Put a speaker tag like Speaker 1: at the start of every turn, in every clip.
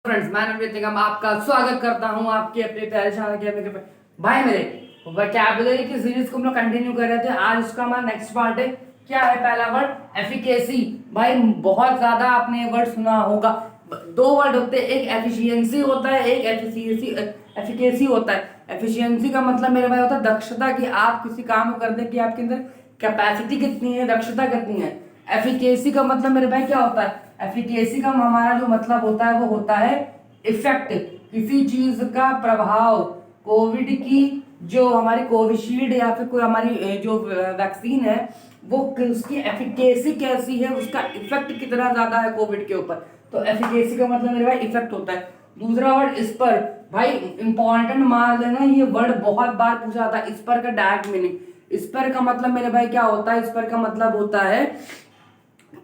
Speaker 1: Friends, मैं नवनीत निगम आपका स्वागत करता हूं आपके अपने प्यारे चैनल के पे। भाई मेरे वोकैबुलरी की सीरीज को हम लोग कंटिन्यू कर रहे थे। आज उसका हमारा नेक्स्ट पार्ट है। क्या है पहला वर्ड? एफिकेसी। भाई बहुत ज्यादा आपने ये वर्ड सुना होगा। दो वर्ड होते हैं, एक एफिशिएंसी होता है, एक एफिकेसी होता है। एफिशिएंसी का मतलब मेरे भाई होता है दक्षता, कि आप किसी काम को करने की आपके अंदर कैपेसिटी कितनी है, दक्षता कितनी है। एफिकेसी का मतलब मेरे भाई क्या होता है? एफिकेसी का हमारा जो मतलब होता है वो होता है इफेक्ट, किसी चीज का प्रभाव। कोविड की जो हमारी कोविशील्ड या फिर कोई हमारी जो वैक्सीन है, वो उसकी एफिकेसी कैसी है, उसका इफेक्ट कितना ज्यादा है कोविड के ऊपर। तो एफिकेसी का मतलब मेरे भाई इफेक्ट होता है। दूसरा वर्ड इस पर। भाई इंपॉर्टेंट मान लेना, ये वर्ड बहुत बार पूछा जाता है। इस पर का डायरेक्ट मीनिंग, इस पर का मतलब मेरे भाई क्या होता है? इस पर का मतलब होता है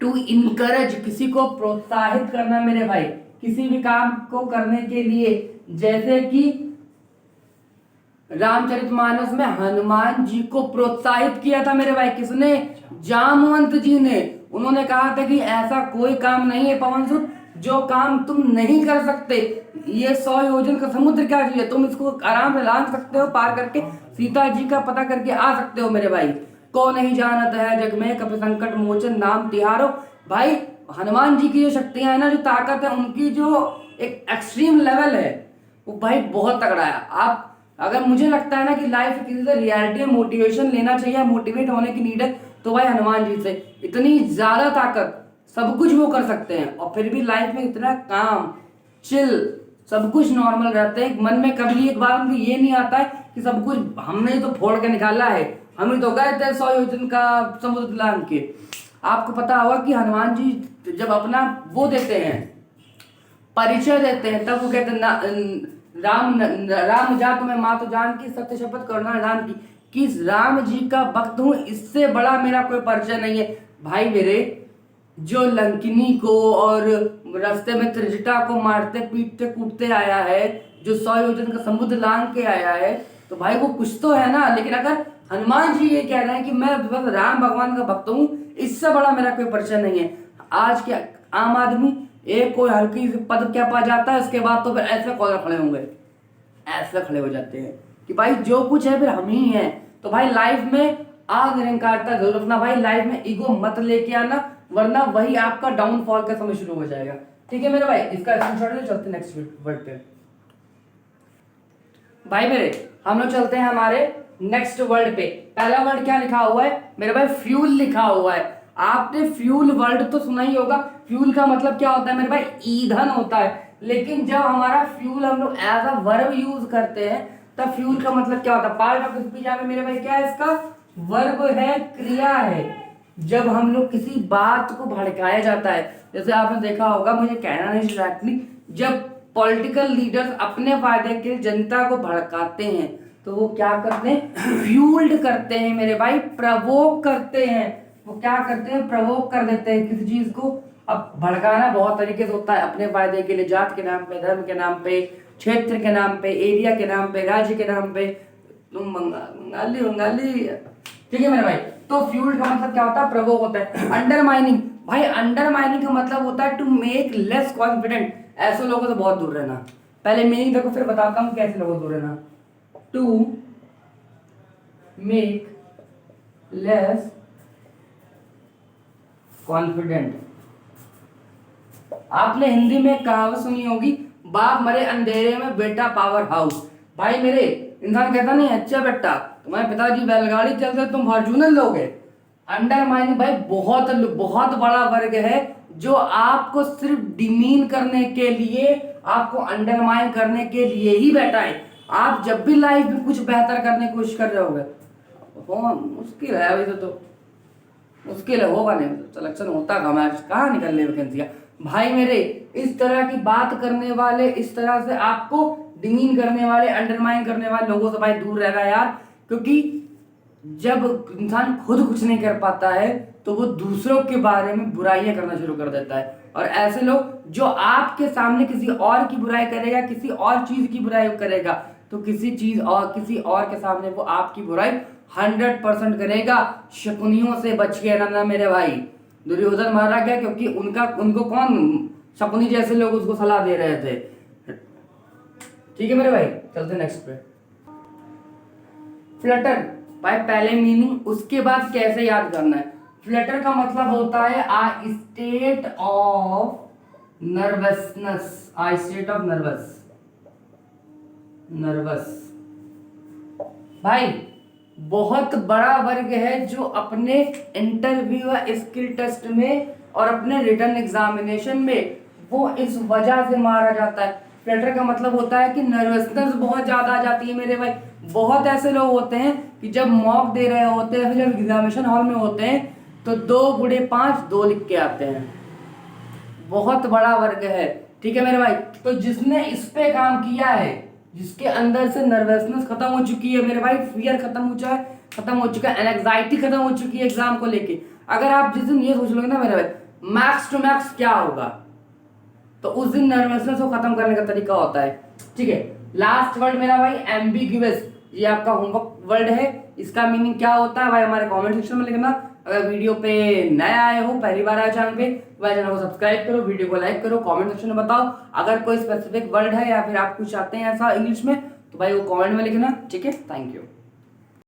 Speaker 1: टू इनकरेज, किसी को प्रोत्साहित करना मेरे भाई, किसी भी काम को करने के लिए। जैसे कि रामचरितमानस में हनुमान जी को प्रोत्साहित किया था मेरे भाई, किसने? जामवंत जी ने। उन्होंने कहा था कि ऐसा कोई काम नहीं है पवन सुत जो काम तुम नहीं कर सकते। ये 100 योजन का समुद्र क्या चाहिए, तुम इसको आराम से लांग सकते हो, पार करके सीता जी का पता करके आ सकते हो मेरे भाई। को नहीं जानत है जग में कपि संकट मोचन नाम तिहारो। भाई हनुमान जी की जो शक्तियां है ना, जो ताकत है, उनकी जो एक एक्सट्रीम लेवल है, वो भाई बहुत तगड़ा है। आप अगर मुझे लगता है ना कि लाइफ किसी से रियलिटी में मोटिवेशन लेना चाहिए, मोटिवेट होने की नीड है, तो भाई हनुमान जी से। इतनी ज्यादा ताकत, सब कुछ वो कर सकते हैं और फिर भी लाइफ में इतना काम, चिल, सब कुछ नॉर्मल रहते हैं। मन में कभी एक बार उनको ये नहीं आता है कि सब कुछ हमने तो फोड़ के निकाला है, हम ही तो गए थे 100 योजन का समुद्र लांग के। आपको पता होगा कि हनुमान जी जब अपना वो देते हैं, परिचय देते हैं, तब वो कहते हैं राम जा तुम्हें माँ तो जान की, सत्य शपथ करुणा निधान की, कि राम जी का भक्त हूं, इससे बड़ा मेरा कोई परिचय नहीं है। भाई मेरे, जो लंकिनी को और रास्ते में त्रिजटा को मारते पीटते कूटते आया है, जो 100 योजन का समुद्र लांग के आया है, तो भाई वो कुछ तो है ना। लेकिन अगर हनुमान जी ये कह रहे हैं कि मैं बस राम भगवान का भक्त हूँ, इससे बड़ा मेरा कोई परिचय नहीं है। आज के आम आदमी एक कोई हल्की पद क्या पा जाता है, उसके बाद तो फिर ऐसे कॉलर खड़े होंगे, ऐसे खड़े हो जाते हैं कि भाई जो कुछ है फिर हम ही हैं। तो भाई लाइफ में अनिरंकारता जरूर रखना, भाई लाइफ में ईगो मत लेके आना, वरना वही आपका डाउनफॉल का समय शुरू हो जाएगा। ठीक है मेरे भाई, इसका स्क्रीनशॉट ले, चलते नेक्स्ट वर्ड पे। भाई मेरे, हम लोग चलते हैं हमारे नेक्स्ट वर्ड पे। पहला वर्ड क्या लिखा हुआ है मेरे भाई? फ्यूल लिखा हुआ है। आपने फ्यूल वर्ड तो सुना ही होगा। फ्यूल का मतलब क्या होता है मेरे भाई? ईंधन होता है। लेकिन जब हमारा फ्यूल हम लोग एज अ वर्ब यूज करते हैं, तब फ्यूल का मतलब क्या होता है? पार्ट ऑफ स्पीच में मेरे भाई क्या है इसका? वर्ब है, क्रिया है। जब हम लोग किसी बात को भड़काया जाता है, जैसे आपने देखा होगा, मुझे कहना नहीं एग्जैक्टली, जब पॉलिटिकल लीडर्स अपने फायदे के लिए जनता को भड़काते हैं, तो वो क्या करते हैं? फ्यूल्ड करते हैं मेरे भाई, प्रवोक करते हैं। वो क्या करते हैं? प्रवोक कर देते हैं किसी चीज को। अब भड़काना बहुत तरीके से होता है, अपने फायदे के लिए, जात के नाम पे, धर्म के नाम पे, क्षेत्र के नाम पे, एरिया के नाम पे, राज्य के नाम पे। तुम बंगाली बंगाली, ठीक है मेरे भाई। तो फ्यूल्ड का मतलब क्या होता है? प्रवोक होता है। अंडरमाइनिंग, भाई अंडरमाइनिंग का मतलब होता है टू मेक लेस कॉन्फिडेंट। ऐसे लोगों से बहुत दूर रहना। पहले मीनिंग देखो, फिर बताता हूं कैसे लोगों से दूर रहना। To make less confident. आपने हिंदी में कहावत सुनी होगी, बाप मरे अंधेरे में बेटा पावर हाउस। भाई मेरे, इंसान कहता नहीं, अच्छा बेटा तुम्हारे पिताजी बैलगाड़ी चलते तुम फॉर्च्यूनर लोगे। अंडरमाइनिंग भाई बहुत बहुत बड़ा वर्ग है, जो आपको सिर्फ डिमीन करने के लिए, आपको अंडरमाइन करने के लिए ही बैठा है। आप जब भी लाइफ में कुछ बेहतर करने की कोशिश कर रहे होगे, मुश्किल है वैसे तो, मुश्किल है, होगा नहीं, सिलेक्शन होता कहाँ निकल रही वैकेंसियां। भाई मेरे, इस तरह की बात करने वाले, इस तरह से आपको डिमीन करने वाले, अंडरमाइन करने वाले लोगों से भाई दूर रहना यार। क्योंकि जब इंसान खुद कुछ नहीं कर पाता है, तो वो दूसरों के बारे में बुराइयां करना शुरू कर देता है। और ऐसे लोग जो आपके सामने किसी और की बुराई करेगा, किसी और चीज की बुराई करेगा, तो किसी चीज और किसी और के सामने वो आपकी बुराई 100% करेगा। शकुनियों से बच के रहना मेरे भाई। दुर्योधन मारा गया क्योंकि उनको कौन शकुनी जैसे लोग उसको सलाह दे रहे थे। ठीक है मेरे भाई, चलते नेक्स्ट पे। फ्लटर भाई पहले मीनिंग, उसके बाद कैसे याद करना है। फ्लटर का मतलब होता है a state of nervousness, a state of nervous. भाई बहुत बड़ा वर्ग है जो अपने इंटरव्यू या स्किल टेस्ट में और अपने रिटन एग्जामिनेशन में वो इस वजह से मारा जाता है। फ्लटर का मतलब होता है कि नर्वसनेस बहुत ज्यादा आ जाती है मेरे भाई। बहुत ऐसे लोग होते हैं कि जब मॉक दे रहे होते हैं, जब एग्जामिनेशन हॉल में होते हैं तो 2 गुणे 5 2 लिख के आते हैं। बहुत बड़ा वर्ग है। ठीक है मेरे भाई, तो जिसने इस पे काम किया है, जिसके अंदर से नर्वसनेस खत्म हो चुकी है मेरे भाई, फियर खत्म हो चुका है, एंजाइटी खत्म हो चुकी है एग्जाम को लेके। अगर आप जिस दिन ये सोच लोगे ना मेरे भाई मैक्स टू मैक्स क्या होगा, तो उस दिन नर्वसनेस को खत्म करने का तरीका होता है। ठीक है, लास्ट वर्ड मेरा भाई एम्बिग्यूअस, ये आपका होमवर्क वर्ड है। इसका मीनिंग क्या होता है भाई हमारे कमेंट सेक्शन में लिखना। अगर वीडियो पे नए आए हो, पहली बार आए चैनल पे, तो भाई चैनल को सब्सक्राइब करो, वीडियो को लाइक करो, कमेंट सेक्शन में बताओ अगर कोई स्पेसिफिक वर्ड है या फिर आप कुछ चाहते हैं ऐसा इंग्लिश में, तो भाई वो कमेंट में लिखना। ठीक है, थैंक यू।